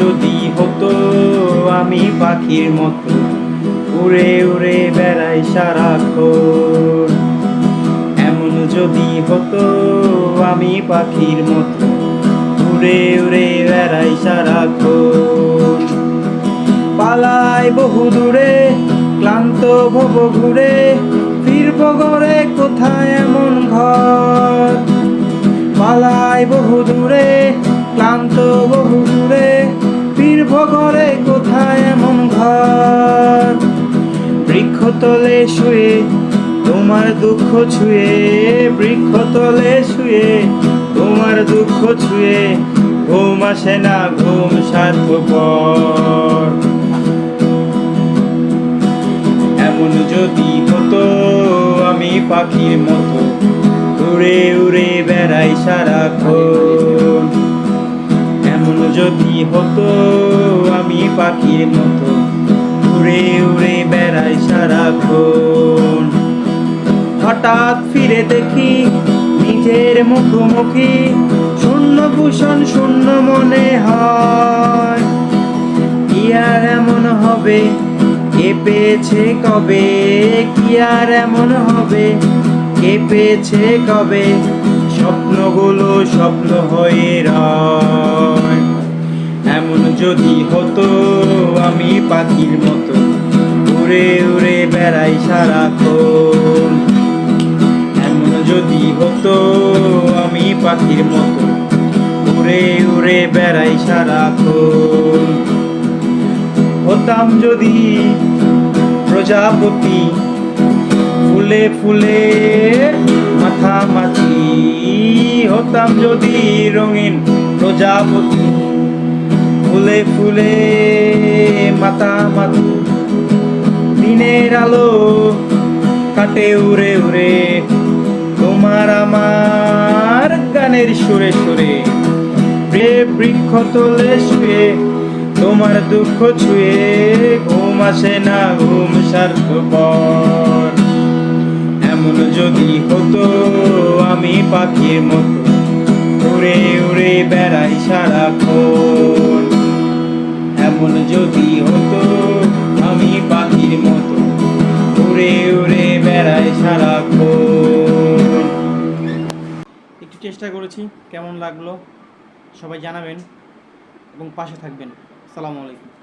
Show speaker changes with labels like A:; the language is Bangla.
A: যদি হতো আমি পাখির মতো উড়ে উড়ে বেড়াই সারাক্ষণ। এমন যদি হতো আমি পাখির মতো উড়ে উড়ে বেড়াই সারাক্ষণ। পালাই বহু দূরে ক্লান্ত ভব ঘুরে, ফিরব ঘরে কোথায় এমন ঘর। পালাই বহু দূরে ক্লান্ত বহু দূরে, ফিরব ঘরে কোথায় এমন ঘর। বৃক্ষতলে শুয়ে তোমার দুঃখ ছুঁয়ে, বৃক্ষতলে শুয়ে তোমার দুঃখ ছুঁয়ে, ঘুম আসে না ঘুম স্বার্থপর। এমন যদি হতো আমি পাখির মতো উড়ে উড়ে বেড়াই সারাক্ষণ। এমন যদি হতো আমি পাখির মতো উড়ে উড়ে বেড়াই সারাক্ষণ। হঠাৎ ফিরে দেখি নিজের মুখোমুখি, শূন্য ভূষণ শূন্য মনে হয়। কি আর এমন হবে কে পেয়েছে কবে, কি আর এমন হবে কে পেয়েছে কবে, স্বপ্নগুলো স্বপ্ন হয়ে রয়। এমন যদি হতো আমি পাখির মতো উড়ে উড়ে বেড়াই সারাক্ষণ। এমন যদি হতো আমি পাখির মতো উড়ে উড়ে বেড়াই সারাক্ষণ। হতাম যদি প্রজাপতি ফুলে ফুলে মাথামাছি, হতাম যদি রঙিন প্রজাপতি ফুলে ফুলে মাতামাতি। দিনের আলো কাটে উড়ে উড়ে তোমার আমার গানের সুরে সুরে। বৃক্ষতলে শুয়ে তোমার দুঃখ ছুঁয়ে, ঘুম আসে না ঘুম স্বার্থপর। এমন যদি হতো আমি পাখির মতো উড়ে উড়ে বেড়াই সারাক্ষণ। এমন যদি হতো আমি পাখির মতো উড়ে উড়ে বেড়াই সারাক্ষণ। একটু চেষ্টা করেছি, কেমন লাগলো সবাই জানাবেন এবং পাশে থাকবেন। আসসালামু আলাইকুম।